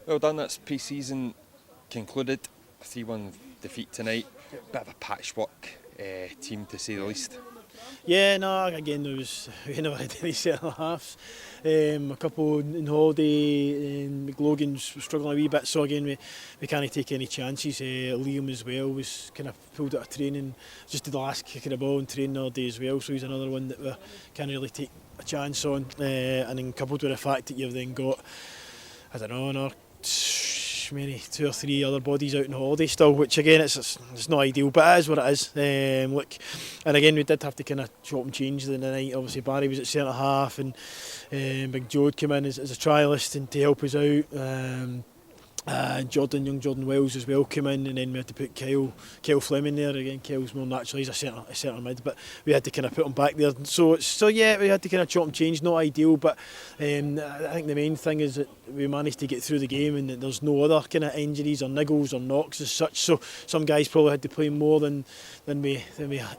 Well done, that's pre-season concluded. A 3-1 defeat tonight. Bit of a patchwork team to say the least. Yeah, no, again, we never had any centre halves. A couple in holiday, and McLogan's struggling a wee bit, so again, we can't take any chances. Liam as well was kind of pulled out of training, just did the last kick of the ball in training all day as well, so he's another one that we can't really take a chance on. And then coupled with the fact that you've then got, I don't know, another maybe 2 or 3 other bodies out on holiday still, which again it's not ideal, but it is what it is. And again we did have to kind of chop and change the night. Obviously Barry was at centre half, and Big Joe had come in as a trialist and to help us out. Young Jordan Wells as well came in, and then we had to put Kyle Fleming there again. Kyle's more naturally he's a centre mid, but we had to kind of put him back there. So yeah, we had to kind of chop and change. Not ideal, but I think the main thing is that we managed to get through the game, and that there's no other kind of injuries or niggles or knocks as such. So some guys probably had to play more than we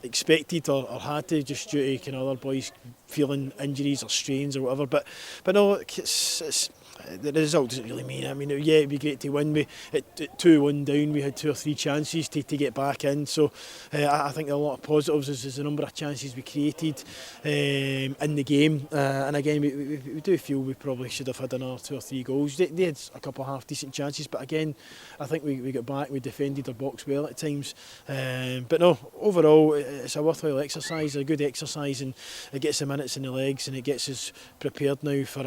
expected or had to, just due to kind of other boys feeling injuries or strains or whatever. But no, it's the result doesn't really mean. I mean, yeah, it'd be great to win. At 2-1 down, we had 2 or 3 chances to get back in. So I think there are a lot of positives is the number of chances we created in the game. And again, we do feel we probably should have had another 2 or 3 goals. They had a couple of half decent chances, but again, I think we got back. We defended our box well at times. But no, overall, it's a worthwhile exercise, a good exercise, and it gets the minutes in the legs, and it gets us prepared now for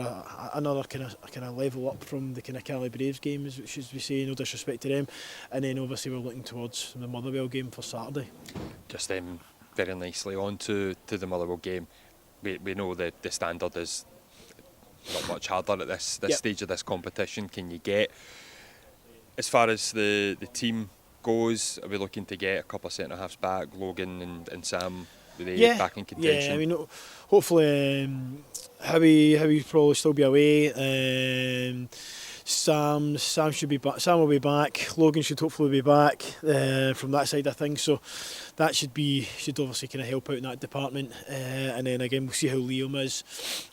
another kind of level up from the kind of Cali Braves game, as we say, no disrespect to them, and then obviously we're looking towards the Motherwell game for Saturday. Just very nicely on to the Motherwell game. We know that the standard is not much harder at this stage of this competition. Can you get, as far as the team goes, are we looking to get a couple of centre halves back, Logan and Sam? Back in contention? Yeah, I mean, hopefully Howie probably still be away. Sam should be back. Sam will be back. Logan should hopefully be back from that side of things. So that should obviously kind of help out in that department. And then again we'll see how Liam is,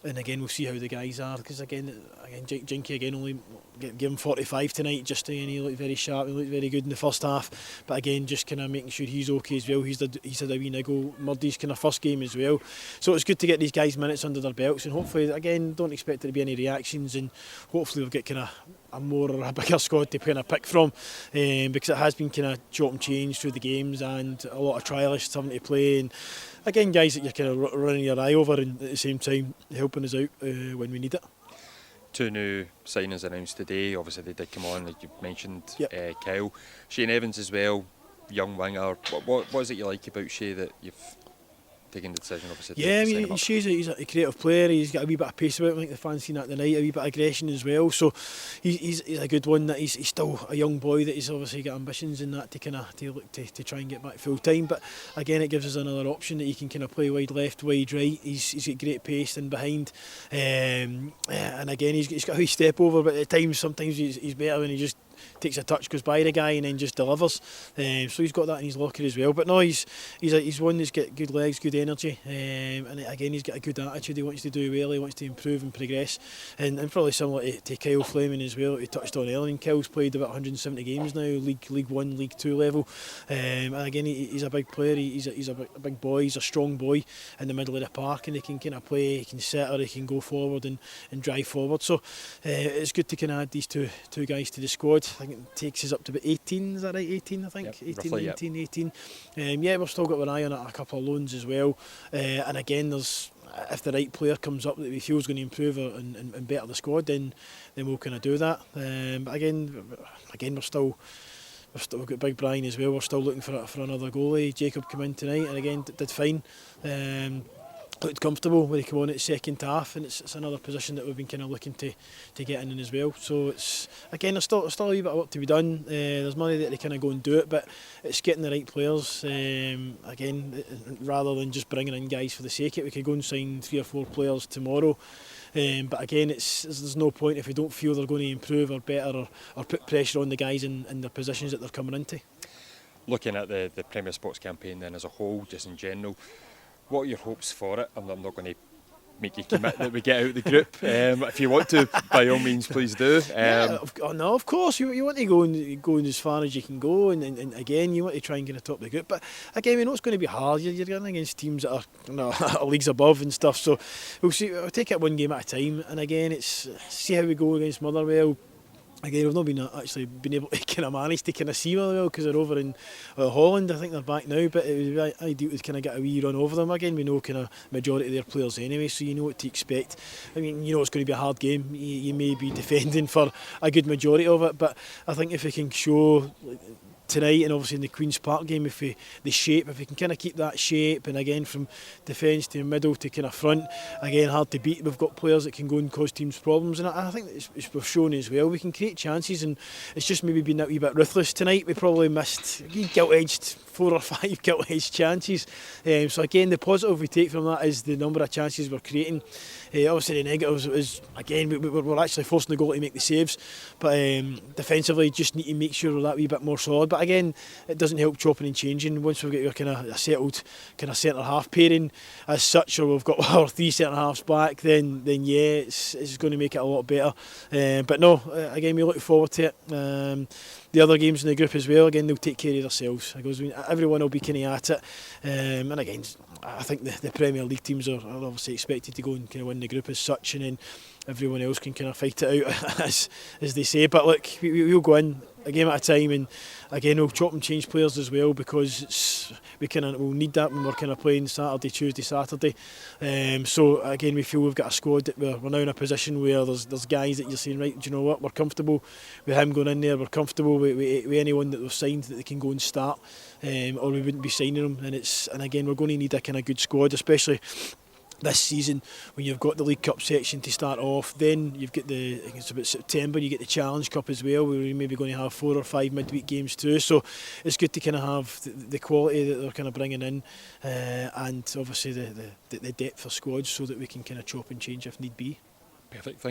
and again we'll see how the guys are, because again Jinky again only give him 45 tonight, just and he looked very sharp. He looked very good in the first half. But again, just kind of making sure he's okay as well. He's had a wee niggle. Murdy's kind of first game as well. So it's good to get these guys minutes under their belts, and hopefully again don't expect there to be any reactions, and hopefully we'll get kind of a bigger squad to kind of pick from, because it has been kind of chop and change through the games, and a lot of trialists having to play, and again guys that you're kind of running your eye over, and at the same time helping us out when we need it. 2 new signings announced today. Obviously they did come on, like you mentioned. Yep. Kyle, Shane Evans as well, young winger. What is it you like about Shay that you've taken the decision, obviously? Yeah, I mean, he's a creative player. He's got a wee bit of pace about him. I think the fans seen that tonight, a wee bit of aggression as well. So he's a good one. That he's still a young boy, that he's obviously got ambitions in that to kind of to try and get back full time. But again, it gives us another option that he can kind of play wide left, wide right. He's got great pace in behind, and again he's got a wee step over. But at times, sometimes he's better when he just takes a touch, goes by the guy, and then just delivers. So he's got that in his locker as well. But no, he's one that's got good legs, good energy, and again he's got a good attitude. He wants to do well, he wants to improve and progress, and probably similar to Kyle Fleming as well. He touched on earlier, and Kyle's played about 170 games now, League 1, League 2 level, and again he's a big player. He's a big boy, he's a strong boy in the middle of the park, and he can kind of play, he can set, or he can go forward and drive forward. So it's good to kind of add these two guys to the squad. I think it takes us up to about 18, is that right? 18, I think. Yep, 18, roughly, 19, yep. 18. Yeah, we've still got an eye on a couple of loans as well. And again, if the right player comes up that we feel is going to improve and better the squad, then we'll kind of do that. But again, we've still got Big Brian as well. We're still looking for another goalie. Jacob came in tonight and again did fine. Looked comfortable when he came on at second half, and it's another position that we've been kind of looking to get in as well. So it's again, there's still a wee bit of work to be done. There's money that they kind of go and do it, but it's getting the right players. Again, rather than just bringing in guys for the sake of it, we could go and sign 3 or 4 players tomorrow. But again, there's no point if we don't feel they're going to improve or better or put pressure on the guys in the positions that they're coming into. Looking at the Premier Sports campaign then as a whole, just in general, what are your hopes for it? I'm not going to make you commit that we get out of the group. If you want to, by all means, please do. No, of course you want to go as far as you can go, and again you want to try and get a top of the group. But again, we know it's going to be hard. You're going against teams that are leagues above and stuff. So we'll see. We'll take it one game at a time. And again, it's see how we go against Motherwell. Again, we've not been able to kind of manage to kind of see Motherwell because they're over in Holland. I think they're back now, but it would be ideal to kind of get a wee run over them again. We know kind of majority of their players anyway, so you know what to expect. I mean, you know it's going to be a hard game. You may be defending for a good majority of it, but I think if we can show tonight and obviously in the Queen's Park game, if we can kind of keep that shape, and again from defence to middle to kind of front, again hard to beat. We've got players that can go and cause teams problems, and I think we've shown as well we can create chances, and it's just maybe been a wee bit ruthless tonight. We probably missed gilt-edged 4 or 5 gilt-edged chances. So again, the positive we take from that is the number of chances we're creating. Obviously the negatives is again we're actually forcing the goal to make the saves, but defensively just need to make sure we're that wee bit more solid. But again, it doesn't help chopping and changing once we've got your kind of a settled kind of centre half pairing as such, or we've got our 3 centre halves back. Then yeah, it's going to make it a lot better. But no, again we look forward to it. The other games in the group as well, again they'll take care of themselves. Everyone will be kind of at it, and again I think the Premier League teams are obviously expected to go and kind of win the group as such, and then everyone else can kind of fight it out as they say. But look, we'll go in a game at a time, and again we'll chop and change players as well, because we'll need that when we're kind of playing Saturday, Tuesday, Saturday. So again we feel we've got a squad that we're now in a position where there's guys that you're saying, right, do you know what, we're comfortable with him going in there, we're comfortable with anyone that we've signed that they can go and start, or we wouldn't be signing them. And again we're going to need a kind of good squad, especially this season when you've got the League Cup section to start off. Then you've got I think it's about September, you get the Challenge Cup as well, where we're maybe going to have 4 or 5 midweek games too. So it's good to kind of have the quality that they're kind of bringing in, and obviously the depth of squads, so that we can kind of chop and change if need be. Perfect.